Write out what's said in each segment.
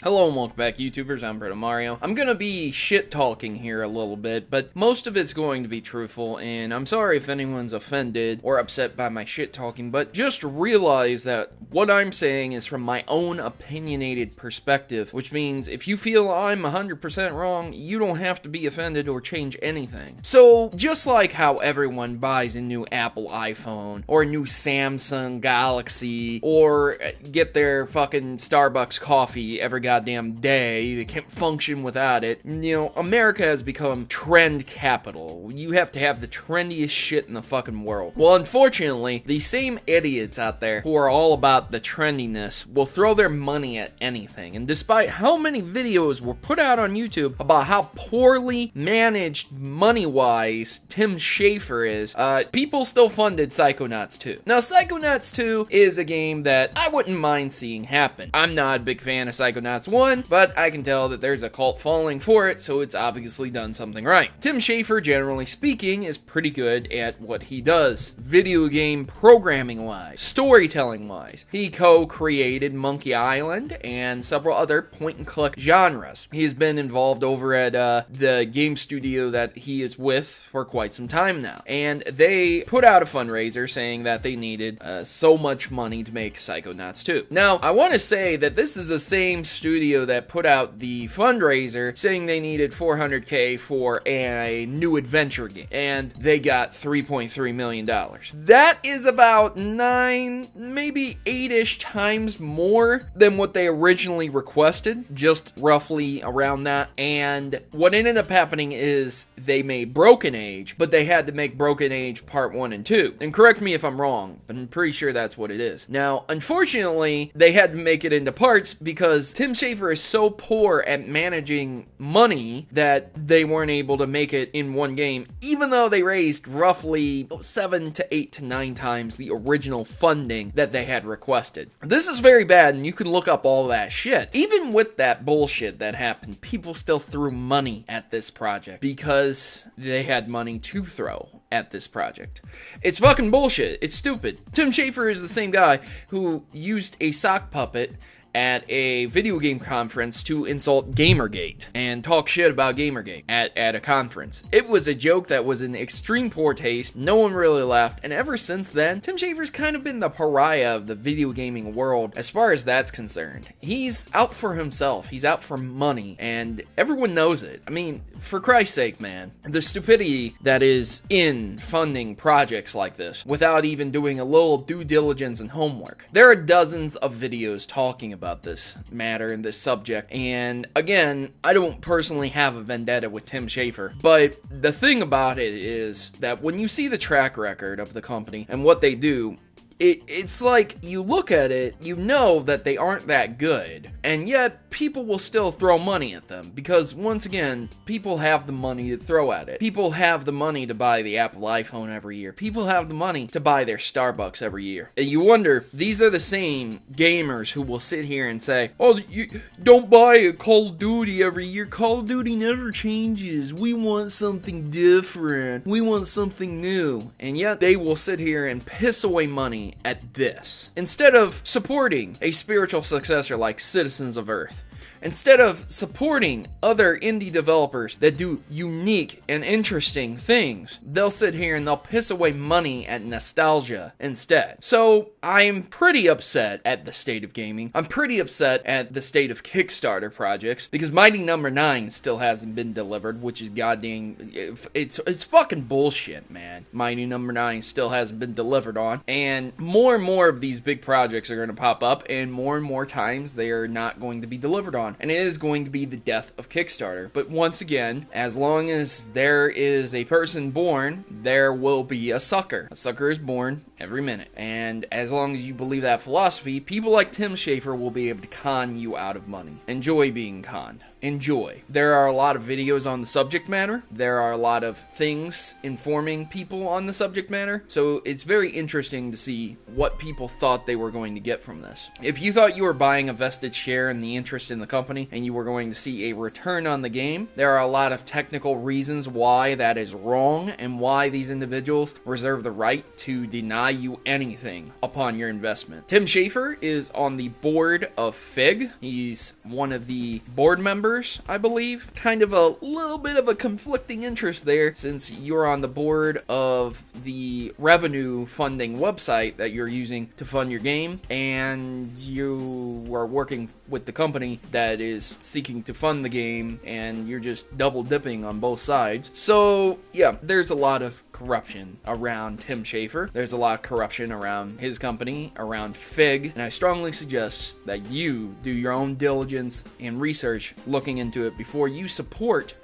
Hello and welcome back, YouTubers. I'm Protomario. I'm gonna be shit-talking here a little bit, but most of it's going to be truthful, and I'm sorry if anyone's offended or upset by my shit-talking, but just realize that what I'm saying is from my own opinionated perspective, which means if you feel I'm 100% wrong, you don't have to be offended or change anything. So, just like how everyone buys a new Apple iPhone, or a new Samsung Galaxy, or get their fucking Starbucks coffee every goddamn day, they can't function without it. You know, America has become trend capital. You have to have the trendiest shit in the fucking world. Well, unfortunately, the same idiots out there who are all about the trendiness will throw their money at anything. And despite how many videos were put out on YouTube about how poorly managed money-wise Tim Shafer is, people still funded Psychonauts 2. Now, Psychonauts 2 is a game that I wouldn't mind seeing happen. I'm not a big fan of Psychonauts 1, but I can tell that there's a cult following for it, so it's obviously done something right. Tim Shafer, generally speaking, is pretty good at what he does, video game programming-wise, storytelling-wise. He co-created Monkey Island and several other point-and-click genres. He has been involved over at the game studio that he is with for quite some time now, and they put out a fundraiser saying that they needed so much money to make Psychonauts 2. Now, I want to say that this is the same studio that put out the fundraiser saying they needed $400K for a new adventure game, and they got $3.3 million. That is about 9, maybe 8-ish times more than what they originally requested, just roughly around that. And what ended up happening is they made Broken Age, but they had to make Broken Age Part 1 and 2. And correct me if I'm wrong, but I'm pretty sure that's what it is. Now, unfortunately, they had to make it into parts because Tim Shafer is so poor at managing money that they weren't able to make it in one game, even though they raised roughly 7 to 8 to 9 times the original funding that they had requested. This is very bad, and you can look up all that shit. Even with that bullshit that happened, people still threw money at this project because they had money to throw at this project. It's fucking bullshit. It's stupid. Tim Shafer is the same guy who used a sock puppet at a video game conference to insult Gamergate and talk shit about Gamergate at a conference. It was a joke that was in extreme poor taste. No one really laughed, and ever since then, Tim Shafer's kind of been the pariah of the video gaming world as far as that's concerned. He's out for himself. He's out for money, and everyone knows it. I mean, for Christ's sake, man, the stupidity that is in funding projects like this without even doing a little due diligence and homework. There are dozens of videos talking about this matter and this subject, and again, I don't personally have a vendetta with Tim Shafer, but the thing about it is that when you see the track record of the company and what they do, it's like you look at it, you know that they aren't that good, and yet people will still throw money at them because, once again, people have the money to throw at it. People have the money to buy the Apple iPhone every year. People have the money to buy their Starbucks every year. And you wonder, these are the same gamers who will sit here and say, oh, you don't buy a Call of Duty every year. Call of Duty never changes. We want something different. We want something new. And yet they will sit here and piss away money at this, instead of supporting a spiritual successor like Citizens of Earth. Instead of supporting other indie developers that do unique and interesting things, they'll sit here and they'll piss away money at nostalgia instead. So, I'm pretty upset at the state of gaming. I'm pretty upset at the state of Kickstarter projects, because Mighty Number 9 still hasn't been delivered, which is goddamn, it's fucking bullshit, man. Mighty Number 9 still hasn't been delivered on, and more of these big projects are going to pop up, and more times they are not going to be delivered on. And it is going to be the death of Kickstarter. But once again, as long as there is a person born, there will be a sucker. A sucker is born every minute. And as long as you believe that philosophy, people like Tim Shafer will be able to con you out of money. Enjoy being conned. enjoy. There are a lot of videos on the subject matter. There are a lot of things informing people on the subject matter. So it's very interesting to see what people thought they were going to get from this. If you thought you were buying a vested share in the interest in the company and you were going to see a return on the game, there are a lot of technical reasons why that is wrong and why these individuals reserve the right to deny you anything upon your investment. Tim Shafer is on the board of Fig. He's one of the board members, I believe. Kind of a little bit of a conflicting interest there, since you're on the board of the revenue funding website that you're using to fund your game, and you are working with the company that is seeking to fund the game, and you're just double dipping on both sides. So yeah, there's a lot of corruption around Tim Shafer. There's a lot of corruption around his company, around Fig, and I strongly suggest that you do your own diligence and research looking into it before you support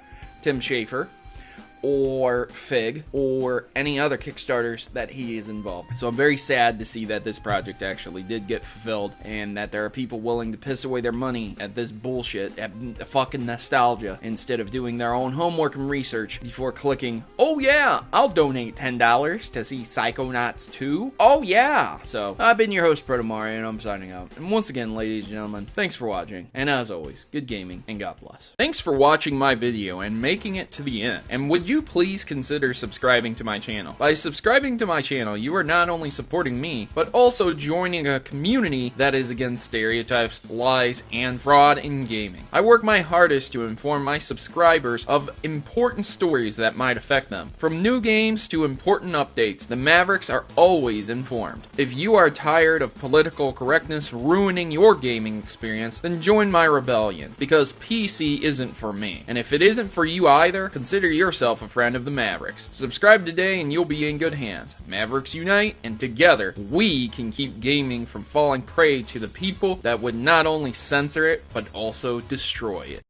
Tim Shafer or Fig or any other Kickstarters that he is involved. So I'm very sad to see that this project actually did get fulfilled, and that there are people willing to piss away their money at this bullshit, at fucking nostalgia, instead of doing their own homework and research before clicking, oh yeah, I'll donate $10 to see Psychonauts 2. Oh yeah. So I've been your host, Protomario, and I'm signing out. And once again, ladies and gentlemen, thanks for watching, and as always, good gaming and God bless. Thanks for watching my video and making it to the end. And would you please consider subscribing to my channel? By subscribing to my channel, you are not only supporting me, but also joining a community that is against stereotypes, lies, and fraud in gaming. I work my hardest to inform my subscribers of important stories that might affect them. From new games to important updates, the Mavericks are always informed. If you are tired of political correctness ruining your gaming experience, then join my rebellion, because PC isn't for me. And if it isn't for you either, consider yourself a friend of the Mavericks. Subscribe today and you'll be in good hands. Mavericks unite, and together we can keep gaming from falling prey to the people that would not only censor it, but also destroy it.